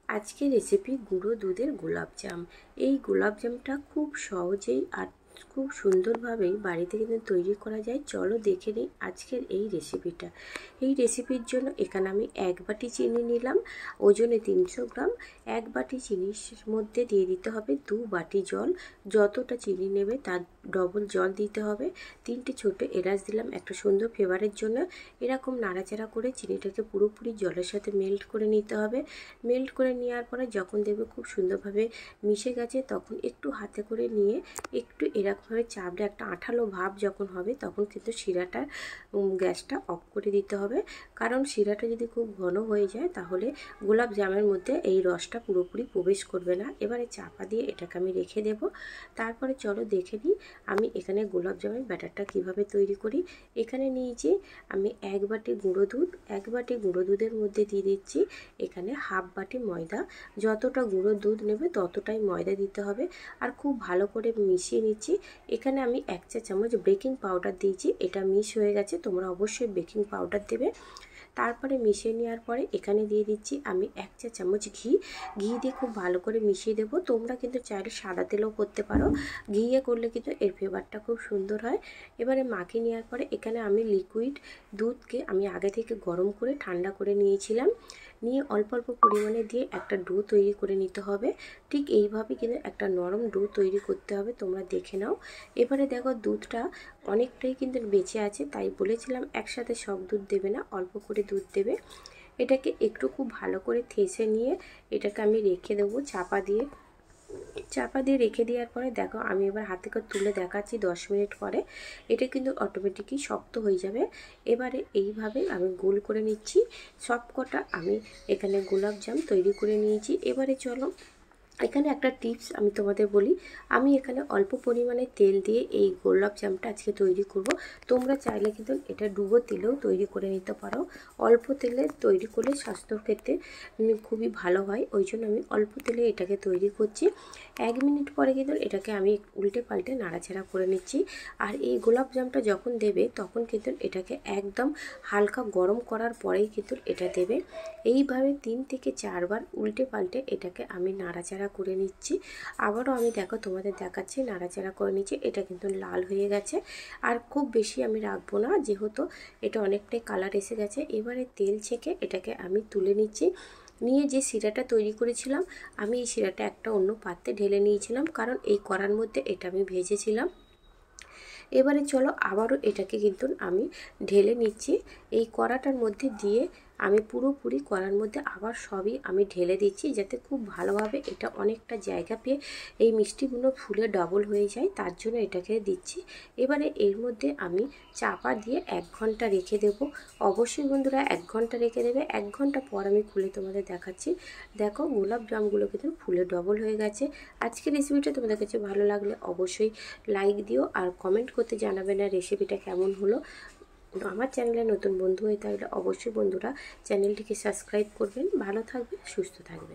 আজকের রেসিপি গুঁড়ো দুধের গোলাপজাম। এই গোলাপজামটা খুব সহজেই আর খুব সুন্দরভাবেই বাড়িতে কিন্তু তৈরি করা যায়। চলো দেখে নিই আজকের এই রেসিপিটা। এই রেসিপির জন্য এখানে আমি 1 বাটি চিনি নিলাম, ওজনে 300 গ্রাম। 1 বাটি চিনির মধ্যে দিয়ে দিতে হবে 2 বাটি জল। যতটা চিনি নেবে তার ডবল জল দিতে হবে। 3টে ছোট এলাচ দিলাম একটা সুন্দর ফ্লেভারের জন্য। এরকম নাড়াচাড়া করে চিনিটাকে পুরোপুরি জলের সাথে মেল্ট করে নিতে হবে। মেল্ট করে নেওয়ার পরে যখন দেখবে খুব সুন্দরভাবে মিশে গেছে, তখন একটু হাতে করে নিয়ে একটু এরকমভাবে চাপলে একটা আঠালো ভাব যখন হবে, তখন কিন্তু শিরাটার গ্যাসটা অফ করে দিতে হবে। কারণ শিরাটা যদি খুব ঘন হয়ে যায় তাহলে গোলাপ জামের মধ্যে এই রসটা পুরোপুরি প্রবেশ করবে না। এবারে চাপা দিয়ে এটাকে আমি রেখে দেব। তারপরে চলো দেখে নিই আমি এখানে গোলাপ জামের ব্যাটারটা কিভাবে তৈরি করি। এখানে নিয়েছি আমি 1 বাটি গুঁড়ো দুধ। 1 বাটি গুঁড়ো দুধের মধ্যে দিয়ে দিচ্ছি এখানে হাফ বাটি ময়দা। যতটা গুঁড়ো দুধ নেবে ততটাই ময়দা দিতে হবে। আর খুব ভালো করে মিশিয়ে নিচ্ছি। এখানে আমি 1 চা চামচ বেকিং পাউডার দিয়েছি। এটা মিক্স হয়ে গেছে, তোমরা অবশ্যই বেকিং পাউডার দেবে। তারপরে মিশিয়ে নেওয়ার পরে এখানে দিয়ে দিচ্ছি আমি 1 চা চামচ ঘি। ঘি দিয়ে খুব ভালো করে মিশিয়ে দেবো। তোমরা কিন্তু চাইলে সাদা তেলও করতে পারো, ঘিয়ে করলে কিন্তু এর ফ্লেভারটা খুব সুন্দর হয়। এবারে মাখিয়ে নেওয়ার পরে এখানে আমি লিকুইড দুধকে আমি আগে থেকে গরম করে ঠান্ডা করে নিয়েছিলাম। নিয়ে অল্প অল্প পরিমাণে দিয়ে একটা ডো তৈরি করে নিতে হবে। ঠিক এইভাবে কিন্তু একটা নরম ডো তৈরি করতে হবে, তোমরা দেখে নাও। এবারে দেখো দুধটা অনেকটাই কিন্তু বেঁচে আছে, তাই বলেছিলাম একসাথে সব দুধ দেবে না, অল্প করে দুধ দেবে। এটাকে একটু খুব ভালো করে থেসে নিয়ে এটাকে আমি রেখে দেবো চাপা দিয়ে। চাপা দিয়ে রেখে দেওয়ার পরে দেখো আমি এবার হাতে করে তুলে দেখাচ্ছি 10 মিনিট পরে এটা কিন্তু অটোমেটিকই শক্ত হয়ে যাবে। এবারে এইভাবে আমি গোল করে নিচ্ছি। সব কটা আমি এখানে গোলাপ জাম তৈরি করে নিয়েছি। এবারে চলো এখানে একটা টিপস আমি তোমাদের বলি। আমি এখানে অল্প পরিমাণে তেল দিয়ে এই গোলাপ জামটা আজকে তৈরি করব। তোমরা চাইলে কিন্তু এটা ডুবো তেলেও তৈরি করে নিতে পারো। অল্প তেলে তৈরি করলে স্বাস্থ্যর ক্ষেত্রে খুবই ভালো হয়, ওই জন্য আমি অল্প তেলে এটাকে তৈরি করছি। 1 মিনিট পরে কিন্তু এটাকে আমি উল্টে পাল্টে নাড়াচাড়া করে নিচ্ছি। আর এই গোলাপ জামটা যখন দেবে তখন কিন্তু এটাকে একদম হালকা গরম করার পরেই কিন্তু এটা দেবে। এইভাবে 3 থেকে 4 বার উল্টে পাল্টে এটাকে আমি নাড়াচাড়া করে নিচ্ছি। আবারও আমি দেখো তোমাদের দেখাচ্ছি, নাড়াচাড়া করে নিচ্ছি। এটা কিন্তু লাল হয়ে গেছে। আর খুব বেশি আমি রাখবো না, যেহেতু এটা অনেকটাই কালার এসে গেছে। এবারে তেল ছেঁকে এটাকে আমি তুলে নিচ্ছি। নিয়ে যে শিরাটা তৈরি করেছিলাম আমি এই শিরাটা একটা অন্য পাত্রে ঢেলে নিয়েছিলাম, কারণ এই কড়ার মধ্যে এটা আমি ভেজেছিলাম। এবারে চলো আবারও এটাকে কিন্তু আমি ঢেলে নিচ্ছি। এই কড়াটার মধ্যে দিয়ে আমি পুরোপুরি কড়ার মধ্যে আবার সবই আমি ঢেলে দিচ্ছি, যাতে খুব ভালোভাবে এটা অনেকটা জায়গা পেয়ে এই মিষ্টিগুলো ফুলে ডবল হয়ে যায়, তার জন্য এটাকে দিচ্ছি। এবারে এর মধ্যে আমি চাপা দিয়ে 1 ঘন্টা রেখে দেব। অবশ্যই বন্ধুরা 1 ঘন্টা রেখে দেবে। 1 ঘন্টা পর আমি খুলে তোমাদের দেখাচ্ছি। দেখো গোলাপ জামগুলো কিন্তু ফুলে ডবল হয়ে গেছে। আজকের রেসিপিটা তোমাদের কাছে ভালো লাগলে অবশ্যই লাইক দিও আর কমেন্ট করতে জানাবে না রেসিপিটা কেমন হলো। আমার চ্যানেলে নতুন বন্ধু হয়ে থাকলে অবশ্যই বন্ধুরা চ্যানেলটিকে সাবস্ক্রাইব করবেন। ভালো থাকবে, সুস্থ থাকবে।